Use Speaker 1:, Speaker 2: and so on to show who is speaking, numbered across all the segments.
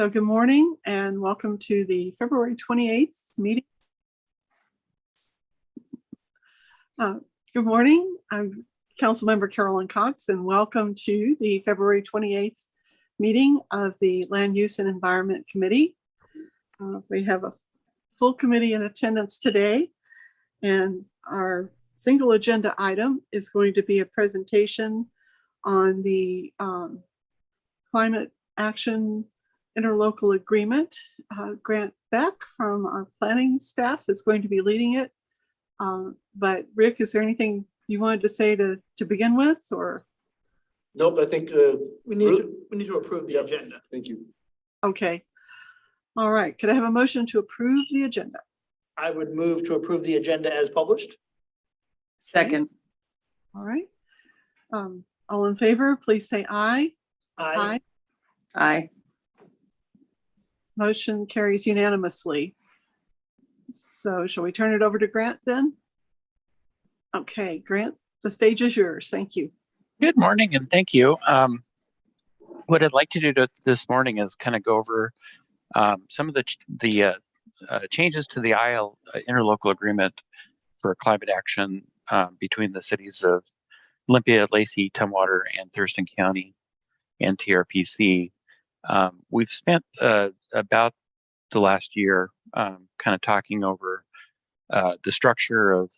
Speaker 1: So good morning and welcome to the February 28th meeting. Good morning, I'm Councilmember Carolyn Cox and welcome to the February 28th meeting of the Land Use and Environment Committee. We have a full committee in attendance today, and our single agenda item is going to be a presentation on the climate action interlocal agreement. Grant Beck from our planning staff is going to be leading it. But Rick, is there anything you wanted to say to begin with, or?
Speaker 2: Nope, I think we need to approve the agenda. Thank you.
Speaker 1: Okay. All right. Could I have a motion to approve the agenda?
Speaker 2: I would move to approve the agenda as published.
Speaker 3: Second.
Speaker 1: All right. All in favor, please say aye.
Speaker 2: Aye.
Speaker 3: Aye.
Speaker 1: Motion carries unanimously. So shall we turn it over to Grant then? Okay, Grant, the stage is yours. Thank you.
Speaker 4: Good morning and thank you. What I'd like to do this morning is kind of go over some of the changes to the IL interlocal agreement for climate action between the cities of Olympia, Lacey, Tumwater, and Thurston County and TRPC. We've spent about the last year kind of talking over the structure of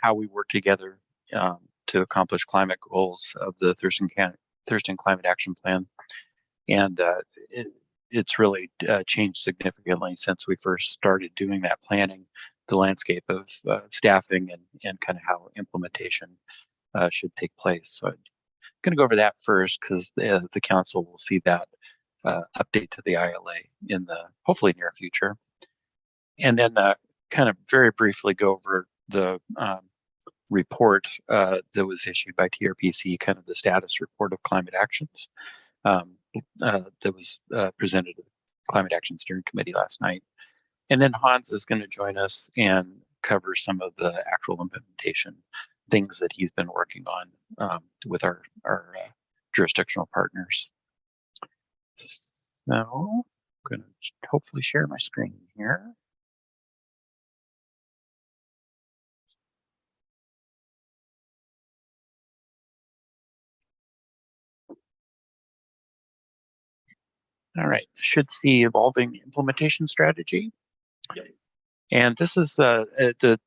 Speaker 4: how we work together to accomplish climate goals of the Thurston Climate Action Plan. And it's really changed significantly since we first started doing that planning, the landscape of staffing and kind of how implementation should take place. So I'm going to go over that first because the council will see that update to the ILA in the hopefully near future. And then kind of very briefly go over the report that was issued by TRPC, kind of the status report of climate actions that was presented to the Climate Action Steering Committee last night. And then Hans is going to join us and cover some of the actual implementation things that he's been working on with our jurisdictional partners. So I'm going to hopefully share my screen here. All right, should see evolving implementation strategy.
Speaker 2: Yep.
Speaker 4: And this is the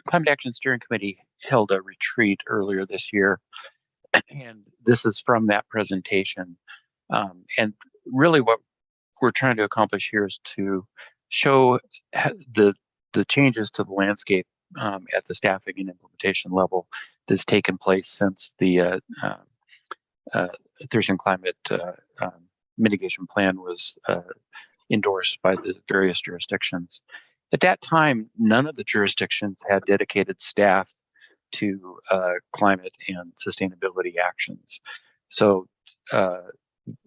Speaker 4: Climate Action Steering Committee held a retreat earlier this year. And this is from that presentation. And really what we're trying to accomplish here is to show the changes to the landscape at the staffing and implementation level that's taken place since the Thurston Climate Mitigation Plan was endorsed by the various jurisdictions. At that time, none of the jurisdictions had dedicated staff to climate and sustainability actions. So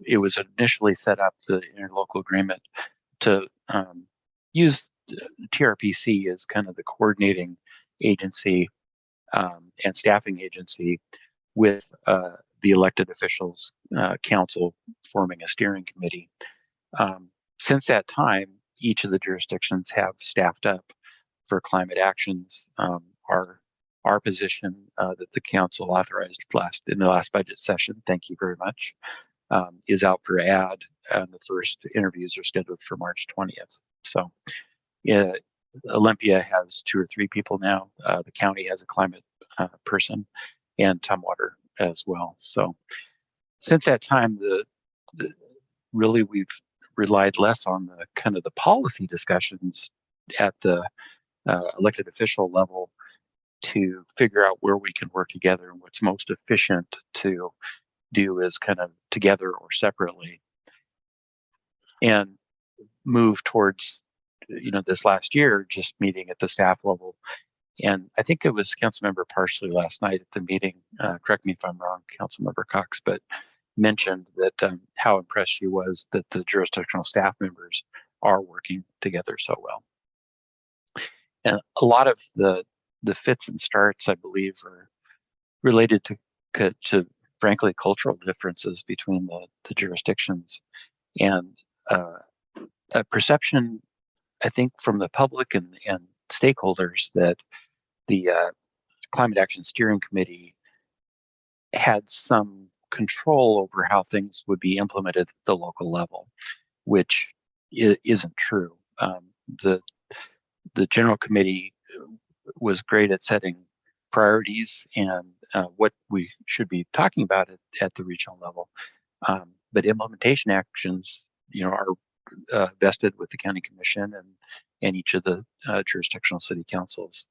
Speaker 4: it was initially set up, the interlocal agreement, to use TRPC as kind of the coordinating agency and staffing agency with the elected officials council forming a steering committee. Since that time, each of the jurisdictions have staffed up for climate actions. Our position that the council authorized in the last budget session, thank you very much, is out for ad, and the first interviews are scheduled for March 20th. So Olympia has 2 or 3 people now. The county has a climate person, and Tumwater as well. So since that time, really we've relied less on the kind of the policy discussions at the elected official level to figure out where we can work together and what's most efficient to do is kind of together or separately, and move towards, this last year, just meeting at the staff level. And I think it was Councilmember Parsley last night at the meeting, correct me if I'm wrong, Councilmember Cox, but mentioned that how impressed she was that the jurisdictional staff members are working together so well. And a lot of the fits and starts, I believe, are related to frankly cultural differences between the jurisdictions, and a perception, I think, from the public and stakeholders that the Climate Action Steering Committee had some control over how things would be implemented at the local level, which isn't true. The general committee was great at setting priorities and what we should be talking about at the regional level, but implementation actions, are vested with the county commission and each of the jurisdictional city councils,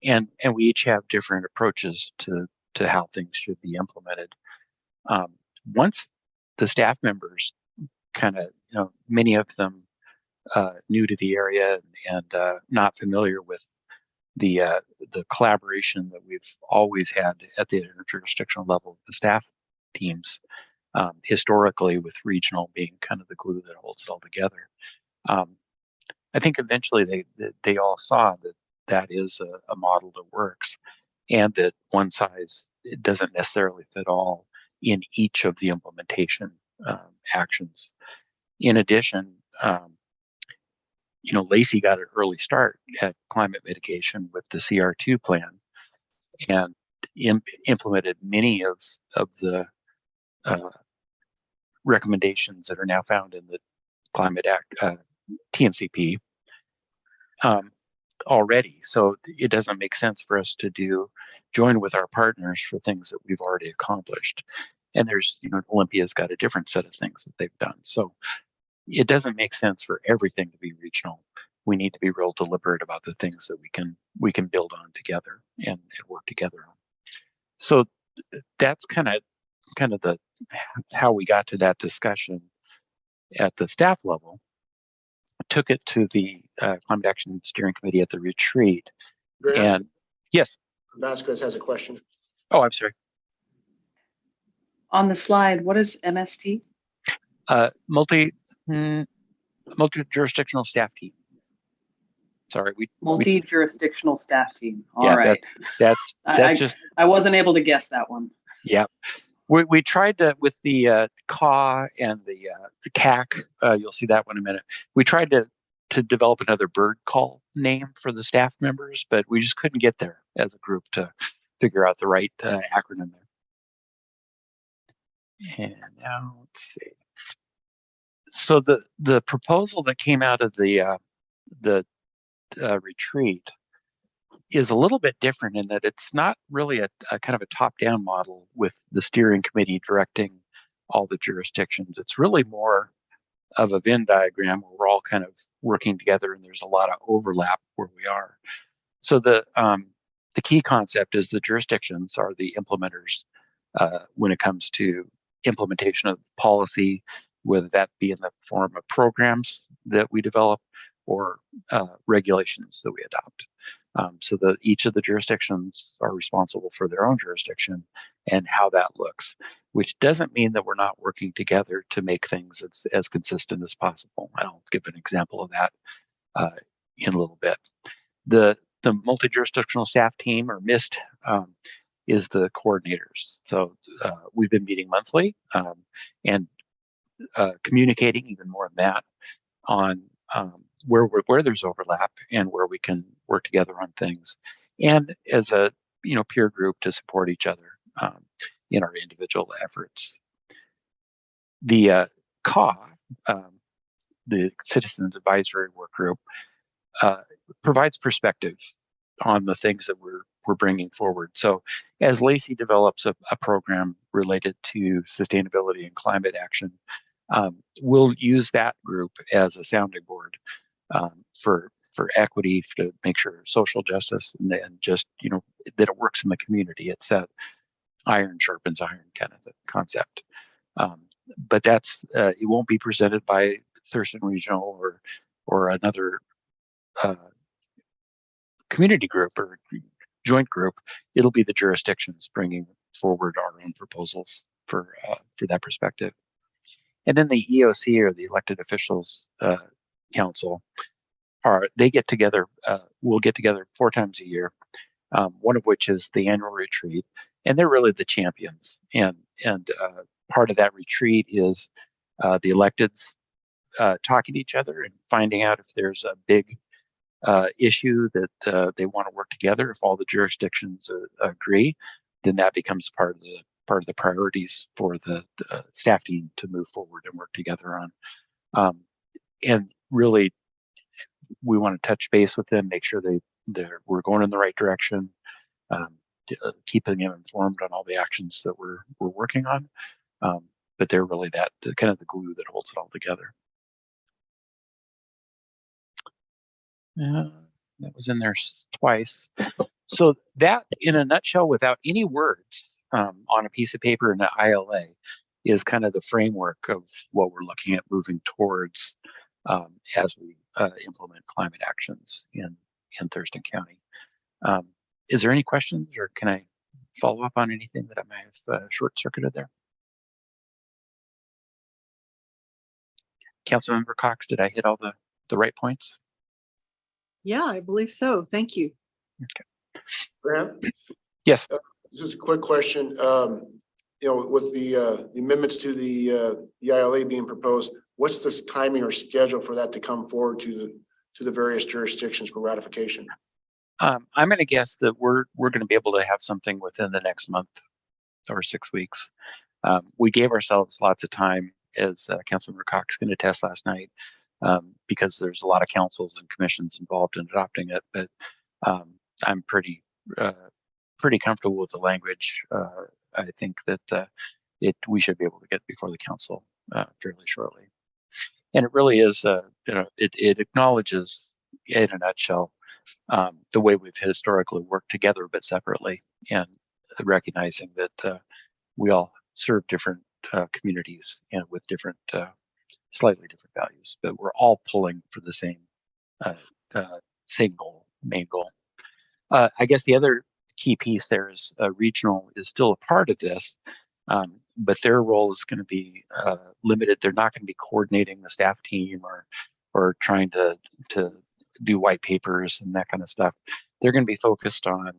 Speaker 4: and we each have different approaches to how things should be implemented. Once the staff members kind of, many of them new to the area and not familiar with the collaboration that we've always had at the interjurisdictional level, the staff teams, historically, with regional being kind of the glue that holds it all together. I think eventually they all saw that is a model that works, and that one size doesn't necessarily fit all in each of the implementation actions. In addition, Lacey got an early start at climate mitigation with the CR2 plan, and implemented many of the recommendations that are now found in the Climate Act TCMP already. So it doesn't make sense for us to join with our partners for things that we've already accomplished. And there's, Olympia's got a different set of things that they've done. So it doesn't make sense for everything to be regional. We need to be real deliberate about the things that we can build on together and work together on. So that's kind of the how we got to that discussion at the staff level. Took it to the Climate Action Steering Committee at the retreat.
Speaker 2: Grant,
Speaker 4: And yes.
Speaker 2: Vasquez has a question.
Speaker 4: Oh, I'm sorry.
Speaker 3: On the slide, what is MST?
Speaker 4: Multi-jurisdictional staff team. Sorry,
Speaker 3: Multi-jurisdictional staff team. All
Speaker 4: yeah,
Speaker 3: right.
Speaker 4: That's just.
Speaker 3: I wasn't able to guess that one.
Speaker 4: Yeah. We tried to, with the CAW and the CAC, you'll see that one in a minute. We tried to develop another bird call name for the staff members, but we just couldn't get there as a group to figure out the right acronym there. And now let's see. So the proposal that came out of the retreat is a little bit different in that it's not really a kind of a top-down model with the steering committee directing all the jurisdictions. It's really more of a Venn diagram where we're all kind of working together, and there's a lot of overlap where we are. So the key concept is the jurisdictions are the implementers when it comes to implementation of policy, whether that be in the form of programs that we develop or regulations that we adopt. So each of the jurisdictions are responsible for their own jurisdiction and how that looks, which doesn't mean that we're not working together to make things as consistent as possible. I'll give an example of that in a little bit. The multi-jurisdictional staff team, or MIST, is the coordinators. So we've been meeting monthly and communicating even more than that on where there's overlap and where we can work together on things, and as a peer group to support each other in our individual efforts. The CAW, the Citizens Advisory Work Group, provides perspective on the things that we're bringing forward. So as Lacey develops a program related to sustainability and climate action, we'll use that group as a sounding board for equity, to make sure social justice and just that it works in the community. It's that iron sharpens iron kind of concept. But that's it won't be presented by Thurston Regional or another community group or joint group. It'll be the jurisdictions bringing forward our own proposals for that perspective. And then the EOC, or the Elected Officials Council, they get together. We'll get together 4 times a year. One of which is the annual retreat, and they're really the champions. And part of that retreat is the electeds talking to each other and finding out if there's a big issue that they want to work together. If all the jurisdictions agree, then that becomes part of the priorities for the staff team to move forward and work together on. And really, we want to touch base with them, make sure we're going in the right direction, keeping them informed on all the actions that we're working on. But they're really kind of the glue that holds it all together. That was in there twice. So that, in a nutshell, without any words on a piece of paper in the ILA, is kind of the framework of what we're looking at moving towards as we implement climate actions in Thurston County. Is there any questions, or can I follow up on anything that I might have short-circuited there? Councilmember Cox, did I hit all the right points?
Speaker 1: Yeah, I believe so. Thank you.
Speaker 4: Okay.
Speaker 2: Grant?
Speaker 4: Yes.
Speaker 2: Just a quick question. With the amendments to the ILA being proposed, what's this timing or schedule for that to come forward to the various jurisdictions for ratification?
Speaker 4: I'm going to guess that we're going to be able to have something within the next month or 6 weeks. We gave ourselves lots of time, as Councilmember Cox can attest last night, because there's a lot of councils and commissions involved in adopting it. But I'm pretty comfortable with the language. I think that we should be able to get before the council fairly shortly. And it really is, it acknowledges, in a nutshell, the way we've historically worked together but separately, and recognizing that we all serve different communities and with different, slightly different values, but we're all pulling for the same goal, main goal. I guess the other key piece there is regional is still a part of this, but their role is going to be limited. They're not going to be coordinating the staff team or trying to do white papers and that kind of stuff. They're going to be focused on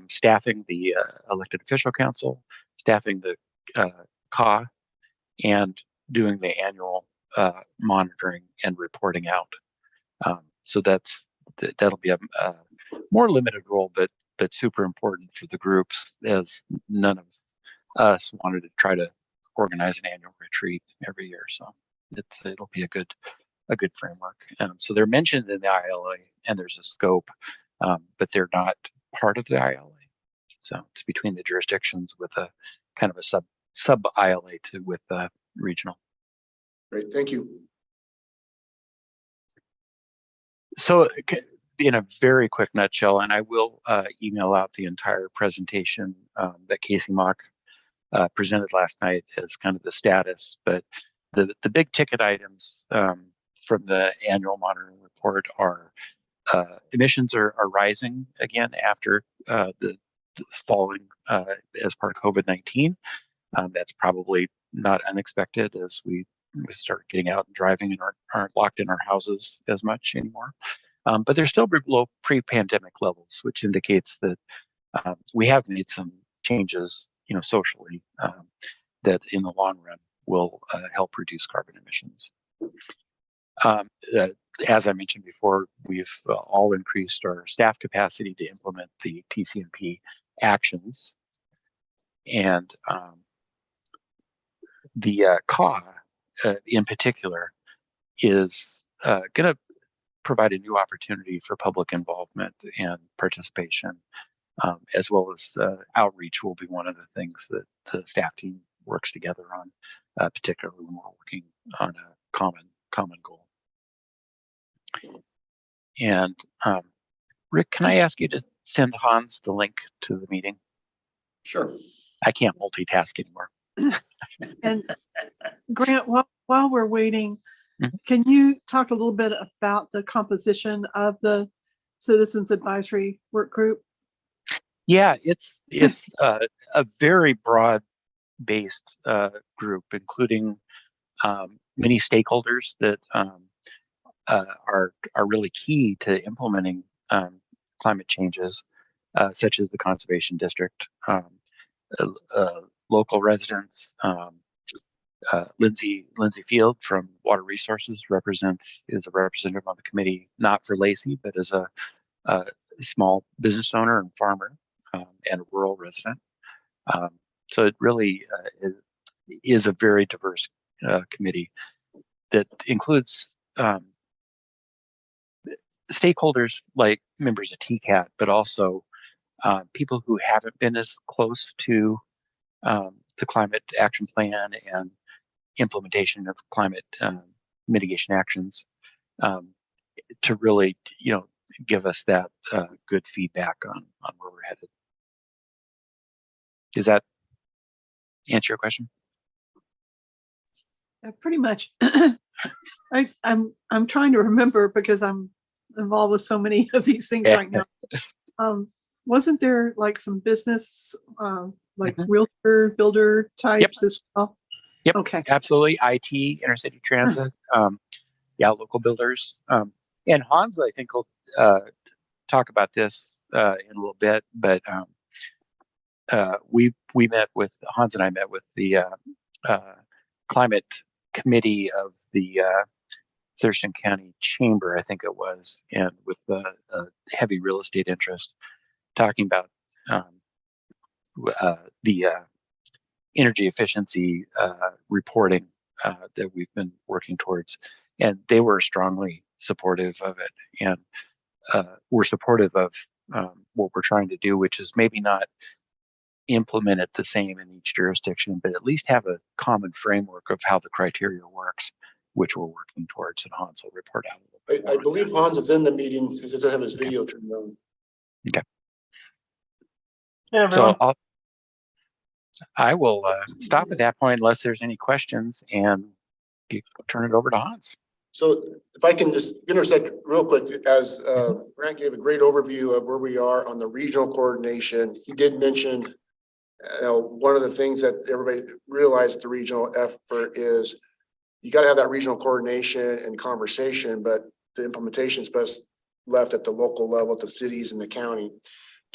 Speaker 4: staffing the elected official council, staffing the CA, and doing the annual monitoring and reporting out. So that'll be a more limited role, but super important for the groups, as none of us wanted to try to organize an annual retreat every year. So it'll be a good framework. So they're mentioned in the ILA, and there's a scope, but they're not part of the ILA. So it's between the jurisdictions with a kind of a sub ILA with regional.
Speaker 2: Great, thank you.
Speaker 4: So in a very quick nutshell, and I will email out the entire presentation that Casey Mock presented last night as kind of the status, but the big ticket items from the annual monitoring report are emissions are rising again after the falling as part of COVID-19. That's probably not unexpected, as we start getting out and driving and aren't locked in our houses as much anymore. But they're still below pre-pandemic levels, which indicates that we have made some changes, socially, that in the long run will help reduce carbon emissions. As I mentioned before, we've all increased our staff capacity to implement the TCMP actions, and the CA in particular is going to provide a new opportunity for public involvement and participation, as well as outreach will be one of the things that the staff team works together on, particularly when we're working on a common goal. And Rick, can I ask you to send Hans the link to the meeting?
Speaker 2: Sure.
Speaker 4: I can't multitask anymore.
Speaker 1: And Grant, while we're waiting,
Speaker 4: Mhm.
Speaker 1: Can you talk a little bit about the composition of the Citizens Advisory Work Group?
Speaker 4: Yeah, it's a very broad-based group, including many stakeholders that are really key to implementing climate changes, such as the Conservation District, local residents, Lindsay Field from Water Resources is a representative on the committee, not for Lacey, but as a small business owner and farmer and a rural resident. So it really is a very diverse committee that includes stakeholders like members of TCAT, but also people who haven't been as close to the climate action plan and implementation of climate mitigation actions to really, give us that good feedback on where we're headed. Does that answer your question?
Speaker 1: Pretty much. I'm trying to remember because I'm involved with so many of these things right now. Wasn't there like some business, like realtor builder types as well?
Speaker 4: Yep.
Speaker 1: Okay.
Speaker 4: Absolutely. IT, intercity transit, local builders. And Hans, I think, will talk about this in a little bit, but we met with Hans and I met with the climate committee of the Thurston County Chamber, I think it was, and with the heavy real estate interest, talking about the energy efficiency reporting that we've been working towards, and they were strongly supportive of it, and we're supportive of what we're trying to do, which is maybe not implement it the same in each jurisdiction, but at least have a common framework of how the criteria works, which we're working towards, and Hans will report out.
Speaker 2: I believe Hans is in the meeting because he doesn't have his video turned on.
Speaker 4: Okay.
Speaker 5: Yeah, everyone.
Speaker 4: So I will stop at that point unless there's any questions, and turn it over to Hans.
Speaker 2: So if I can just intersect real quick, as Grant gave a great overview of where we are on the regional coordination, he did mention one of the things that everybody realized at the regional effort is you got to have that regional coordination and conversation, but the implementation is best left at the local level, at the cities and the county.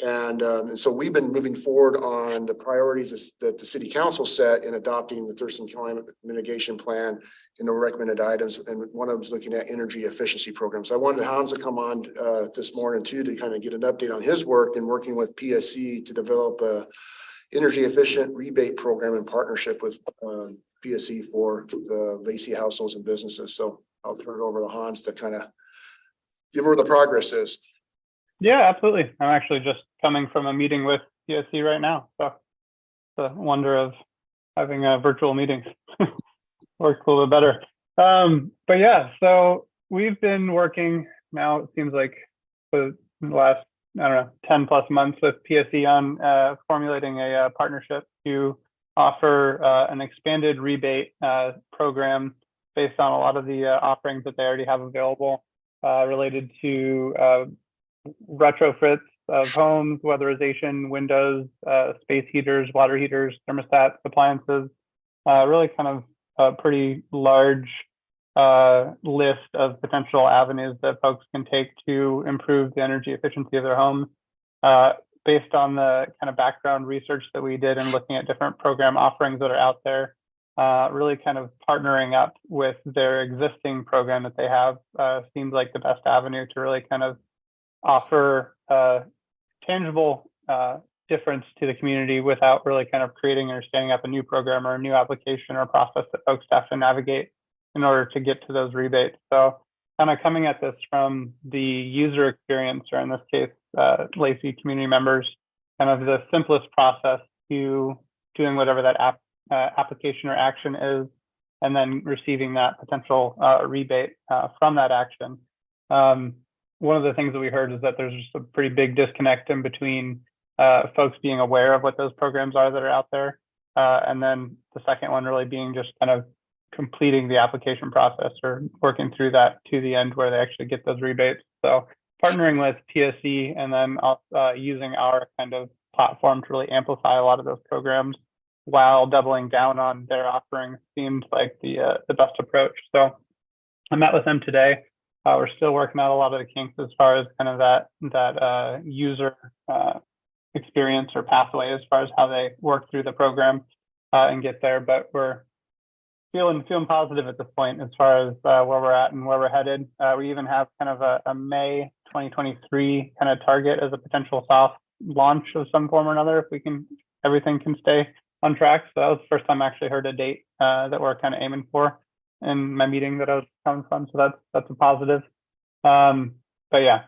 Speaker 2: And so we've been moving forward on the priorities that the city council set in adopting the Thurston Climate Mitigation Plan in the recommended items. And one of them is looking at energy efficiency programs. I wanted Hans to come on this morning too, to kind of get an update on his work and working with PSC to develop a energy efficient rebate program in partnership with PSC for the Lacey households and businesses. So I'll turn it over to Hans to kind of give where the progress is.
Speaker 5: Yeah, absolutely. I'm actually just coming from a meeting with PSC right now. So the wonder of having virtual meetings works a little bit better. But yeah, so we've been working now, it seems like for the last, 10 plus months with PSC on formulating a partnership to offer an expanded rebate program based on a lot of the offerings that they already have available related to retrofits of homes, weatherization, windows, space heaters, water heaters, thermostats, appliances, really kind of a pretty large list of potential avenues that folks can take to improve the energy efficiency of their homes. Based on the kind of background research that we did and looking at different program offerings that are out there, really kind of partnering up with their existing program that they have seems like the best avenue to really kind of offer tangible difference to the community without really kind of creating or standing up a new program or a new application or process that folks have to navigate in order to get to those rebates. So kind of coming at this from the user experience, or in this case, Lacey community members, kind of the simplest process to doing whatever that application or action is, and then receiving that potential rebate from that action. One of the things that we heard is that there's just a pretty big disconnect in between folks being aware of what those programs are that are out there. And then the second one really being just kind of completing the application process or working through that to the end where they actually get those rebates. So partnering with PSC and then using our kind of platform to really amplify a lot of those programs while doubling down on their offerings seemed like the best approach. So I met with them today. We're still working out a lot of the kinks as far as kind of that user experience or pathway as far as how they work through the program and get there. But we're feeling positive at this point as far as where we're at and where we're headed. We even have kind of a May 2023 kind of target as a potential soft launch of some form or another if everything can stay on track. So that was the first time I actually heard a date that we're kind of aiming for in my meeting that I was coming from. So that's a positive. But yeah,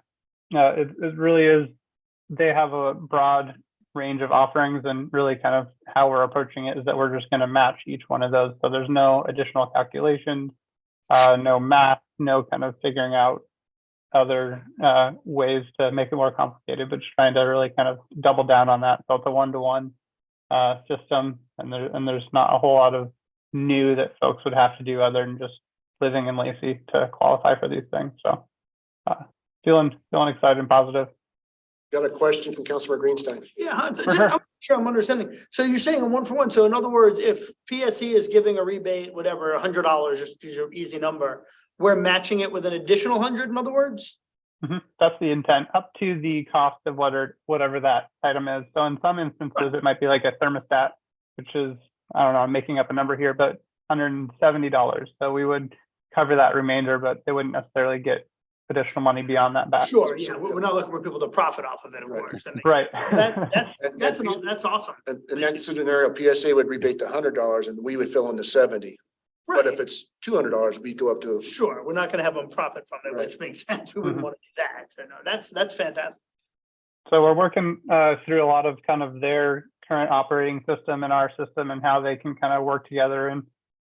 Speaker 5: it really is. They have a broad range of offerings, and really kind of how we're approaching it is that we're just going to match each one of those. So there's no additional calculations, no math, no kind of figuring out other ways to make it more complicated, but just trying to really kind of double down on that. So it's a one-to-one system, and there's not a whole lot of new that folks would have to do other than just living in Lacey to qualify for these things. So feeling excited and positive.
Speaker 2: Got a question from Councilor Greenstein.
Speaker 6: Yeah, I'm sure I'm understanding. So you're saying a 1-for-1. So in other words, if PSE is giving a rebate, whatever, $100, just use your easy number, we're matching it with an additional 100, in other words?
Speaker 5: That's the intent, up to the cost of whatever that item is. So in some instances, it might be like a thermostat, which is, I don't know, I'm making up a number here, but $170. So we would cover that remainder, but they wouldn't necessarily get additional money beyond that back.
Speaker 6: Sure, yeah, we're not looking for people to profit off of it, of course. That makes
Speaker 5: Right.
Speaker 6: sense. That's awesome.
Speaker 2: And in that scenario, PSA would rebate the $100 and we would fill in the 70. But if it's $200, we'd go up to.
Speaker 6: Sure, we're not gonna have them profit from it,
Speaker 2: Right.
Speaker 6: which makes sense. We wouldn't want to do that. So no, that's fantastic.
Speaker 5: So we're working through a lot of kind of their current operating system and our system, and how they can kind of work together and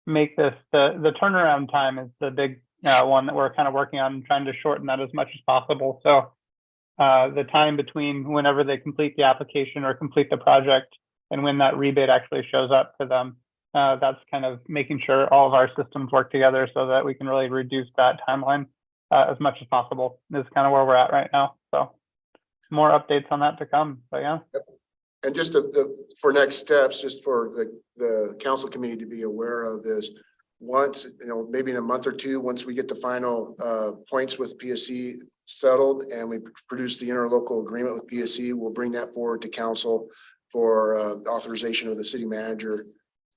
Speaker 5: make this the turnaround time is the big one that we're kind of working on, trying to shorten that as much as possible. So the time between whenever they complete the application or complete the project and when that rebate actually shows up to them, that's kind of making sure all of our systems work together so that we can really reduce that timeline as much as possible. Is kind of where we're at right now. So more updates on that to come, but yeah.
Speaker 2: And just for next steps, just for the council committee to be aware of is, once, maybe in a month or two, once we get the final points with PSC settled and we produce the interlocal agreement with PSC, we'll bring that forward to council for authorization of the city manager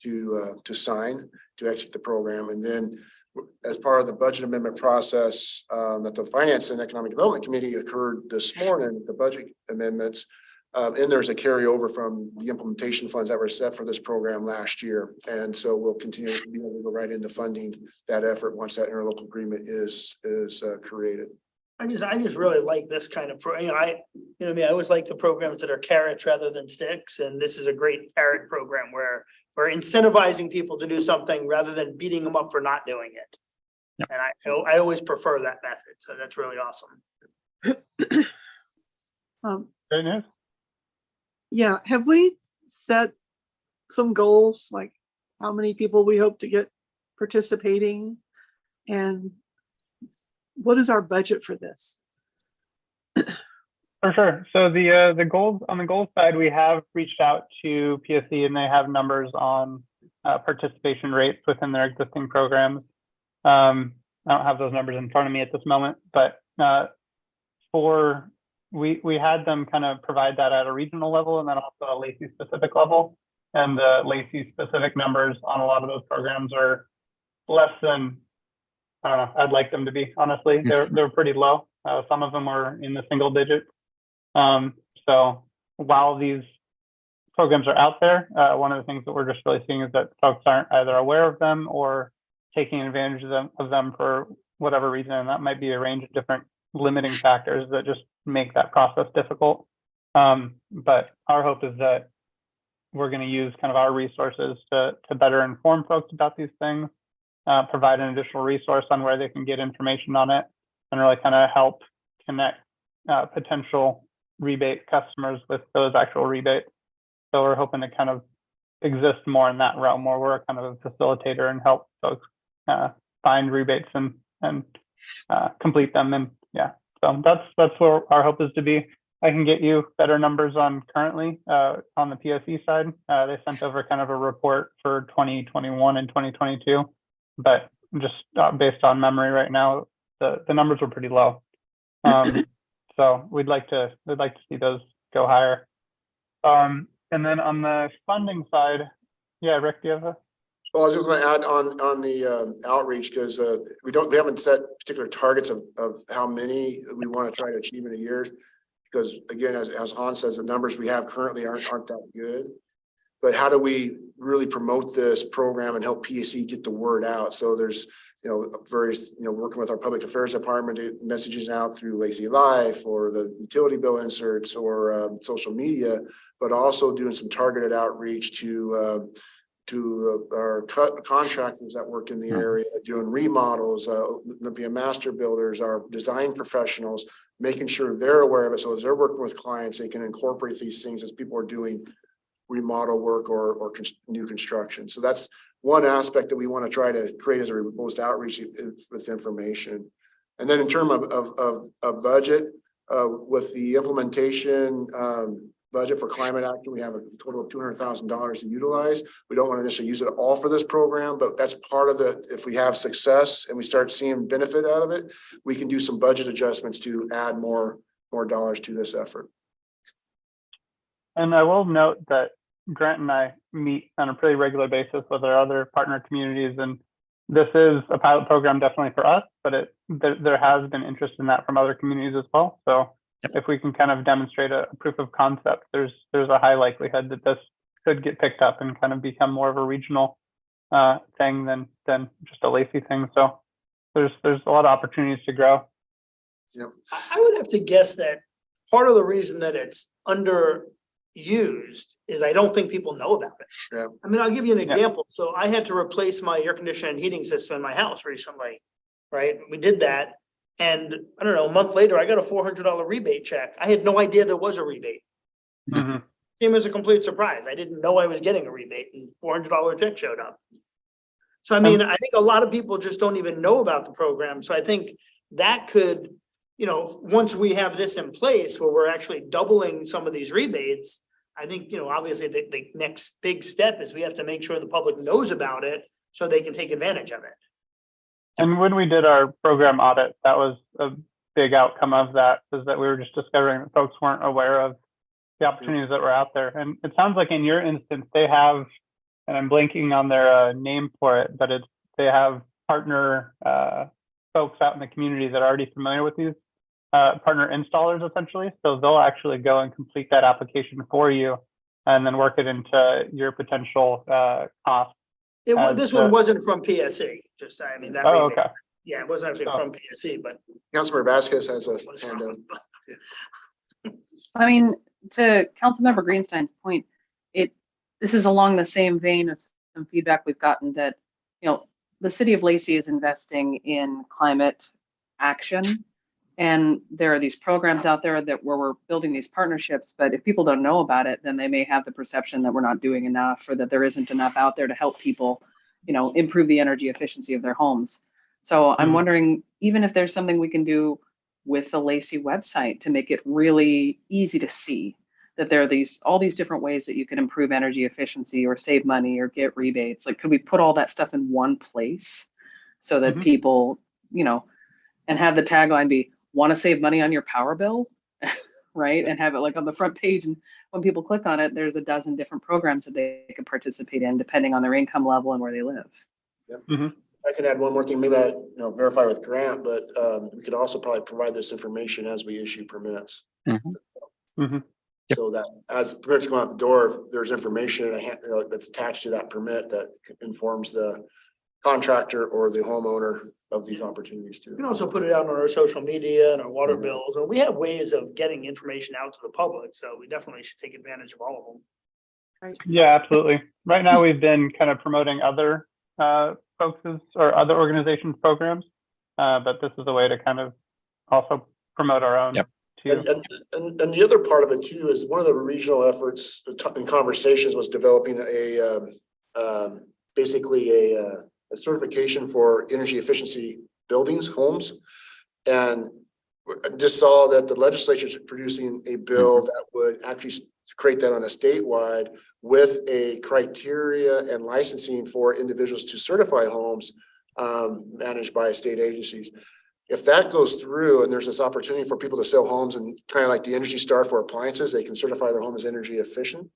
Speaker 2: to sign to exit the program. And then as part of the budget amendment process that the Finance and Economic Development Committee occurred this morning, the budget amendments, and there's a carryover from the implementation funds that were set for this program last year. And so we'll continue to be able to go right into funding that effort once that interlocal agreement is created.
Speaker 6: I just really like this kind of I always like the programs that are carrots rather than sticks. And this is a great carrot program where we're incentivizing people to do something rather than beating them up for not doing it. Yep. And I always prefer that method. So that's really awesome.
Speaker 5: Great news.
Speaker 1: Yeah, have we set some goals, like how many people we hope to get participating, and what is our budget for this?
Speaker 5: For sure. So the goals, on the goals side, we have reached out to PSC and they have numbers on participation rates within their existing programs. I don't have those numbers in front of me at this moment, but we had them kind of provide that at a regional level and then also a Lacey specific level. And the Lacey specific numbers on a lot of those programs are less than, I don't know, I'd like them to be, honestly. They're pretty low. Some of them are in the single digits. So while these programs are out there, one of the things that we're just really seeing is that folks aren't either aware of them or taking advantage of them for whatever reason. And that might be a range of different limiting factors that just make that process difficult. But our hope is that we're going to use kind of our resources to better inform folks about these things, provide an additional resource on where they can get information on it, and really kind of help connect potential rebate customers with those actual rebates. So we're hoping to kind of exist more in that realm where we're kind of a facilitator and help folks find rebates and complete them. And yeah, so that's where our hope is to be. I can get you better numbers on currently on the PSE side. They sent over kind of a report for 2021 and 2022, but just based on memory right now, the numbers were pretty low. So we'd like to see those go higher. And then on the funding side, yeah, Rick, do you have a?
Speaker 2: Well, I was just going to add on the outreach because we haven't set particular targets of how many we want to try to achieve in a year. Because again, as Hans says, the numbers we have currently aren't that good. But how do we really promote this program and help PSC get the word out? So there's various working with our public affairs department, messages out through Lazy Life or the utility bill inserts or social media, but also doing some targeted outreach to our contractors that work in the area, doing remodels, Olympia master builders, our design professionals, making sure they're aware of it. So as they're working with clients, they can incorporate these things as people are doing remodel work or new construction. So that's one aspect that we want to try to create as a robust outreach with information. And then in terms of budget, with the implementation budget for climate action, we have a total of $200,000 to utilize. We don't want to necessarily use it all for this program, but that's part of if we have success and we start seeing benefit out of it, we can do some budget adjustments to add more dollars to this effort.
Speaker 5: And I will note that Grant and I meet on a pretty regular basis with our other partner communities, and this is a pilot program definitely for us, but there has been interest in that from other communities as well. So if we can kind of demonstrate a proof of concept, there's a high likelihood that this could get picked up and kind of become more of a regional thing than just a Lacey thing. So there's a lot of opportunities to grow.
Speaker 2: Yep.
Speaker 6: I would have to guess that part of the reason that it's underused is I don't think people know about it.
Speaker 2: Yeah.
Speaker 6: I mean, I'll give you an example. So I had to replace my air conditioning and heating system in my house recently, right? We did that. And I don't know, a month later, I got a $400 rebate check. I had no idea there was a rebate.
Speaker 5: Mm-hmm.
Speaker 6: Came as a complete surprise. I didn't know I was getting a rebate and $400 check showed up. So, I mean, I think a lot of people just don't even know about the program. So I think that could, once we have this in place where we're actually doubling some of these rebates, I think, obviously the next big step is we have to make sure the public knows about it so they can take advantage of it.
Speaker 5: And when we did our program audit, that was a big outcome of that, is that we were just discovering that folks weren't aware of the opportunities that were out there. And it sounds like in your instance, they have, and I'm blanking on their name for it, but they have partner folks out in the community that are already familiar with these partner installers, essentially. So they'll actually go and complete that application for you and then work it into your potential cost.
Speaker 6: This one wasn't from PSC, I mean, that.
Speaker 5: Oh, okay.
Speaker 6: Yeah, it wasn't actually from PSC, but.
Speaker 2: Councilmember Vasquez has a hand up.
Speaker 3: I mean, to Councilmember Greenstein's point, this is along the same vein of some feedback we've gotten that, the city of Lacey is investing in climate action. And there are these programs out there where we're building these partnerships, but if people don't know about it, then they may have the perception that we're not doing enough or that there isn't enough out there to help people, improve the energy efficiency of their homes. So I'm wondering, even if there's something we can do with the Lacey website to make it really easy to see that there are all these different ways that you can improve energy efficiency or save money or get rebates. Like, could we put all that stuff in one place so that people, and have the tagline be, want to save money on your power bill, right? And have it like on the front page. And when people click on it, there's a dozen different programs that they can participate in depending on their income level and where they live.
Speaker 2: Yep. I could add one more thing, maybe I verify with Grant, but we could also probably provide this information as we issue permits. So that as permits go out the door, there's information that's attached to that permit that informs the contractor or the homeowner of these opportunities too.
Speaker 6: We can also put it out on our social media and our water bills, and we have ways of getting information out to the public. So we definitely should take advantage of all of them.
Speaker 1: Right.
Speaker 5: Yeah, absolutely. Right now, we've been kind of promoting other folks' or other organizations' programs, but this is a way to kind of also promote our own.
Speaker 4: Yep.
Speaker 2: And the other part of it too is one of the regional efforts in conversations was developing basically a certification for energy efficiency buildings, homes. And I just saw that the legislature is producing a bill that would actually create that on a statewide with a criteria and licensing for individuals to certify homes managed by state agencies. If that goes through and there's this opportunity for people to sell homes and kind of like the Energy Star for appliances, they can certify their home as energy efficient.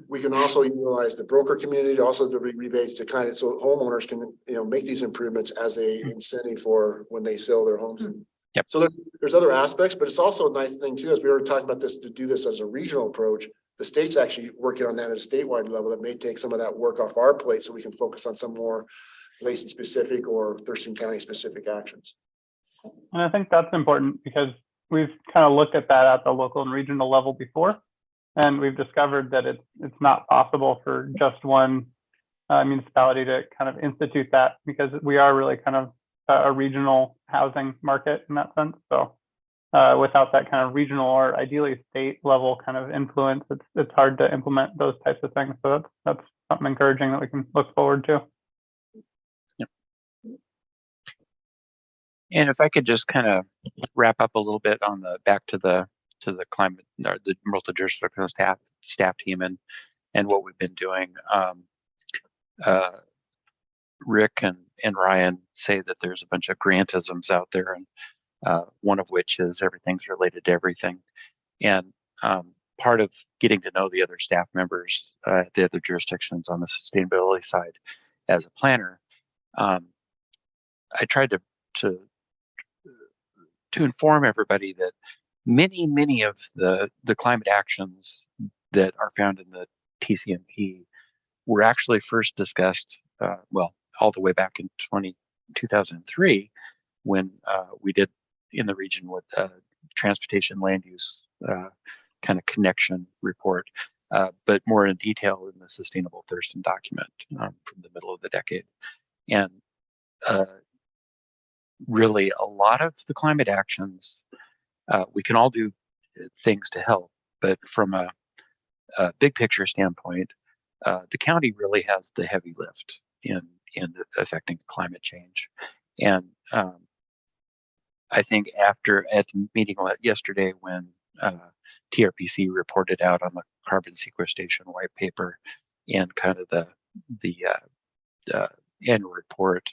Speaker 2: We can also utilize the broker community, also the rebates to kind of, so homeowners can, make these improvements as a incentive for when they sell their homes.
Speaker 4: Yep.
Speaker 2: So there's other aspects, but it's also a nice thing too, as we were talking about this, to do this as a regional approach. The state's actually working on that at a statewide level that may take some of that work off our plate so we can focus on some more Lacey specific or Thurston County specific actions.
Speaker 5: And I think that's important because we've kind of looked at that at the local and regional level before, and we've discovered that it's not possible for just one municipality to kind of institute that, because we are really kind of a regional housing market in that sense. So without that kind of regional or ideally state level kind of influence, it's hard to implement those types of things. So that's something encouraging that we can look forward to.
Speaker 4: And if I could just kind of wrap up a little bit on back to the climate, or the multi-jurisdictional staff team and what we've been doing. Rick and Ryan say that there's a bunch of grantisms out there, and one of which is everything's related to everything. And part of getting to know the other staff members, the other jurisdictions on the sustainability side as a planner, I tried to inform everybody that many of the climate actions that are found in the TCMP were actually first discussed, all the way back in 2003, when we did in the region with transportation land use kind of connection report, but more in detail in the Sustainable Thurston document from the middle of the decade. And really, a lot of the climate actions, we can all do things to help, but from a big picture standpoint, the county really has the heavy lift in affecting climate change. And I think at the meeting yesterday, when TRPC reported out on the carbon sequestration white paper and kind of the annual report,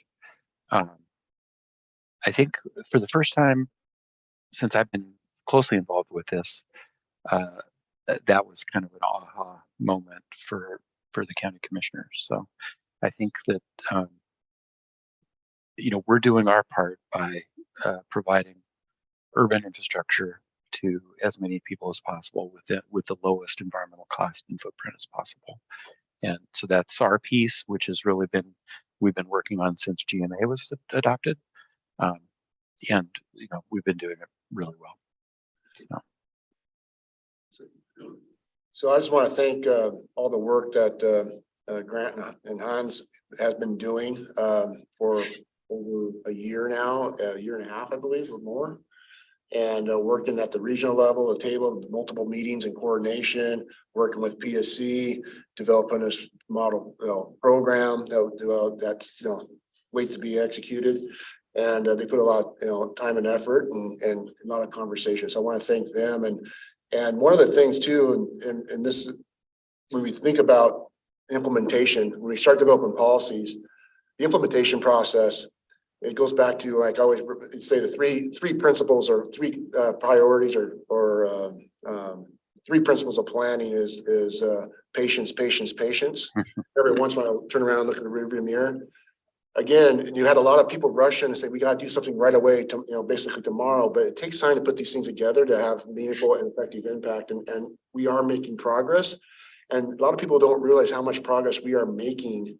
Speaker 4: I think for the first time since I've been closely involved with this, that was kind of an aha moment for the county commissioners. So I think that we're doing our part by providing urban infrastructure to as many people as possible with the lowest environmental cost and footprint as possible. And so that's our piece, which has really we've been working on since GMA was adopted. And we've been doing it really well.
Speaker 2: So I just want to thank all the work that Grant and Hans has been doing for over a year now, a year and a half, I believe, or more. And working at the regional level, the table, multiple meetings and coordination, working with PSC, developing this model program that's wait to be executed. And they put a lot of time and effort and a lot of conversation. So I want to thank them. And one of the things too, and this is when we think about implementation, when we start developing policies, the implementation process, it goes back to, like I always say, the three principles or three priorities or three principles of planning is patience, patience, patience. Every once in a while, I'll turn around and look in the rearview mirror. Again, you had a lot of people rush in and say, we got to do something right away, basically tomorrow, but it takes time to put these things together to have meaningful and effective impact. And we are making progress. And a lot of people don't realize how much progress we are making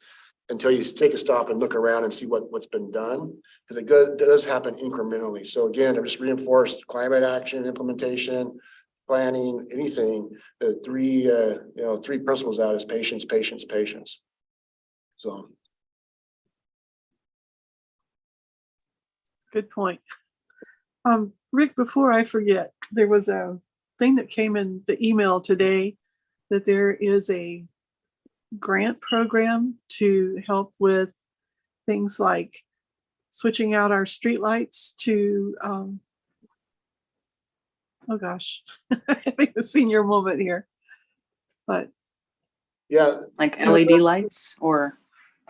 Speaker 2: until you take a stop and look around and see what's been done, because it does happen incrementally. So again, I've just reinforced climate action, implementation, planning, anything, the three principles out is patience, patience, patience. So.
Speaker 1: Good point. Rick, before I forget, there was a thing that came in the email today that there is a grant program to help with things like switching out our streetlights to, oh gosh, I think the senior moment here, but.
Speaker 2: Yeah.
Speaker 3: Like LED lights or?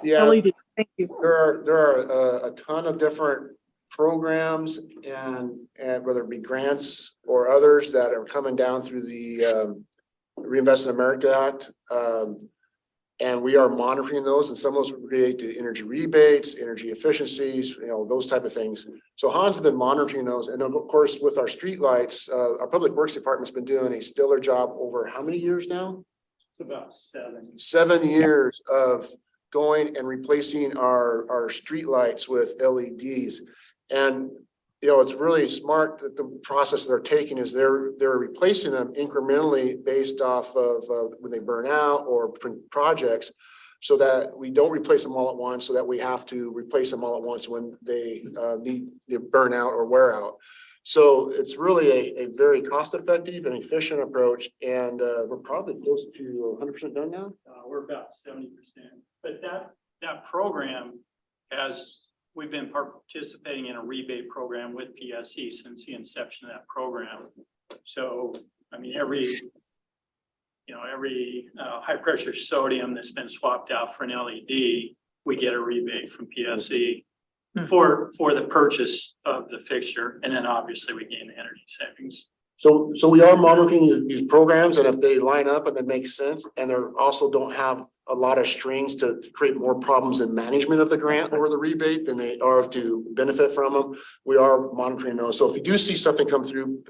Speaker 2: Yeah.
Speaker 1: LED, thank you.
Speaker 2: There are a ton of different programs and whether it be grants or others that are coming down through the Reinvest in America Act. And we are monitoring those, and some of those relate to energy rebates, energy efficiencies, those type of things. So Hans has been monitoring those. And of course, with our streetlights, our Public Works Department's been doing a stellar job over how many years now?
Speaker 6: It's about 7.
Speaker 2: 7 years of going and replacing our streetlights with LEDs. And it's really smart that the process they're taking is they're replacing them incrementally based off of when they burn out or projects, so that we don't replace them all at once, so that we have to replace them all at once when they burn out or wear out. So it's really a very cost-effective and efficient approach, and we're probably close to 100% done now.
Speaker 7: We're about 70%, but that program we've been participating in a rebate program with PSC since the inception of that program. So, I mean, every high pressure sodium that's been swapped out for an LED, we get a rebate from PSC for the purchase of the fixture. And then obviously we gain the energy savings.
Speaker 2: So we are monitoring these programs, and if they line up and they make sense, and they also don't have a lot of strings to create more problems in management of the grant or the rebate than they are to benefit from them, we are monitoring those. So if you do see something come through,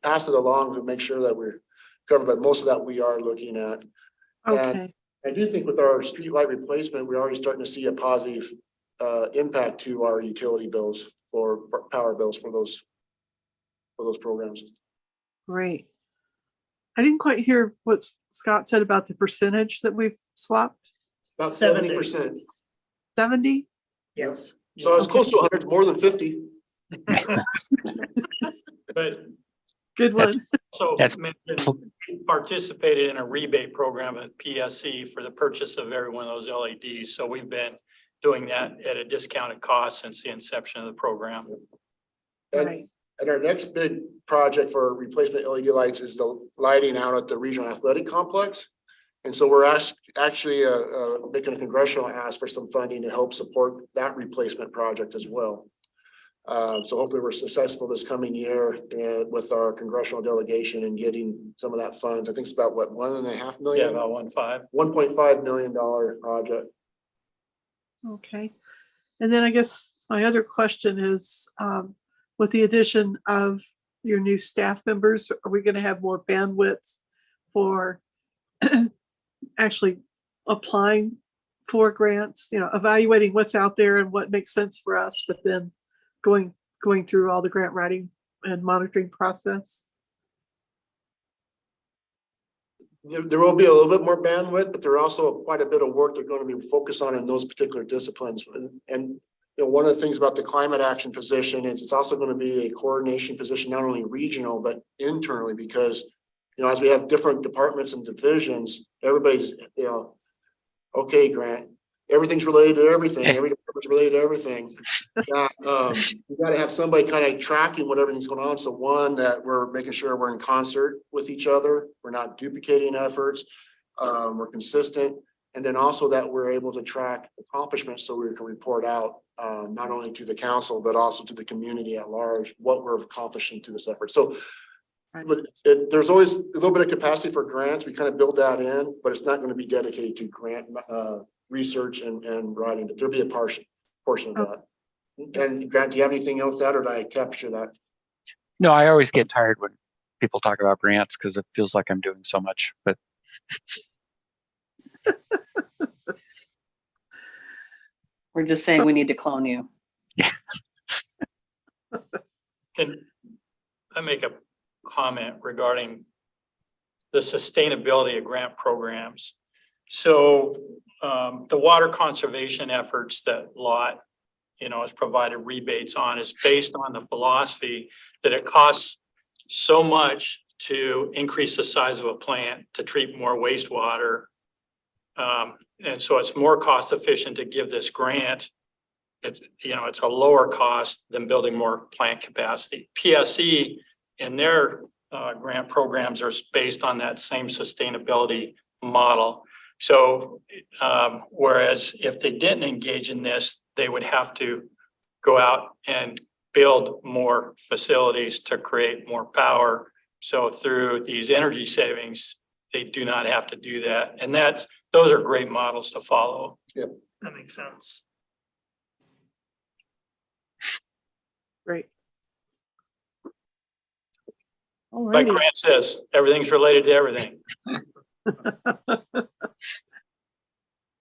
Speaker 2: pass it along to make sure that we're covered. But most of that we are looking at.
Speaker 1: Okay.
Speaker 2: And I do think with our street light replacement, we're already starting to see a positive impact to our utility bills for power bills for those programs.
Speaker 1: Great. I didn't quite hear what Scott said about the percentage that we've swapped.
Speaker 2: About
Speaker 6: 70%.
Speaker 2: 70%.
Speaker 1: 70?
Speaker 6: Yes.
Speaker 2: So it's close to 100, more than 50.
Speaker 7: But
Speaker 1: Good one.
Speaker 7: so
Speaker 4: That's-
Speaker 7: participated in a rebate program with PSC for the purchase of every one of those LEDs. So we've been doing that at a discounted cost since the inception of the program.
Speaker 2: And,
Speaker 1: Right.
Speaker 2: and our next big project for replacement LED lights is the lighting out at the regional athletic complex. And so we're actually making a congressional ask for some funding to help support that replacement project as well. So hopefully we're successful this coming year with our congressional delegation and getting some of that funds. I think it's about what, $1.5 million?
Speaker 7: Yeah, about 1.5.
Speaker 2: $1.5 million project.
Speaker 1: Okay. And then I guess my other question is, with the addition of your new staff members, are we going to have more bandwidth for actually applying for grants, evaluating what's out there and what makes sense for us, but then going through all the grant writing and monitoring process?
Speaker 2: There will be a little bit more bandwidth, but there are also quite a bit of work they're going to be focused on in those particular disciplines. And one of the things about the climate action position is it's also going to be a coordination position, not only regional, but internally, because, as we have different departments and divisions, everybody's, okay, Grant, everything's related to everything. Every department's related to everything. You got to have somebody kind of tracking what everything's going on. So one, that we're making sure we're in concert with each other. We're not duplicating efforts. We're consistent. And then also that we're able to track accomplishments so we can report out not only to the council, but also to the community at large, what we're accomplishing through this effort. So but there's always a little bit of capacity for grants. We kind of build that in, but it's not going to be dedicated to grant research and writing, but there'll be a portion of that. And Grant, do you have anything else to add, or did I capture that?
Speaker 4: No, I always get tired when people talk about grants because it feels like I'm doing so much, but
Speaker 3: We're just saying we need to clone you.
Speaker 7: Can I make a comment regarding the sustainability of grant programs? So the water conservation efforts that LOT, has provided rebates on is based on the philosophy that it costs so much to increase the size of a plant to treat more wastewater. And so it's more cost efficient to give this grant. It's a lower cost than building more plant capacity. PSE and their grant programs are based on that same sustainability model. So whereas if they didn't engage in this, they would have to go out and build more facilities to create more power. So through these energy savings, they do not have to do that. And those are great models to follow.
Speaker 6: That makes sense.
Speaker 1: Great. All
Speaker 7: Like
Speaker 1: righty.
Speaker 7: Grant says, everything's related to everything.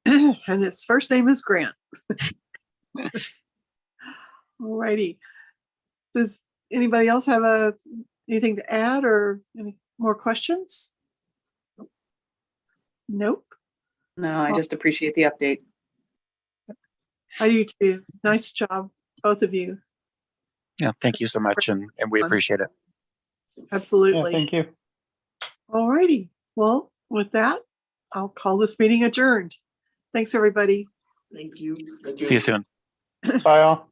Speaker 1: And his first name is Grant. All righty. Does anybody else have anything to add or any more questions? Nope.
Speaker 3: No, I just appreciate the update.
Speaker 1: I do too. Nice job, both of you.
Speaker 4: Yeah, thank you so much, and we appreciate it.
Speaker 5: Yeah,
Speaker 1: Absolutely.
Speaker 5: thank you.
Speaker 1: All righty. Well, with that, I'll call this meeting adjourned. Thanks, everybody.
Speaker 6: Thank you.
Speaker 2: Thank you.
Speaker 4: See you soon.
Speaker 5: Bye all.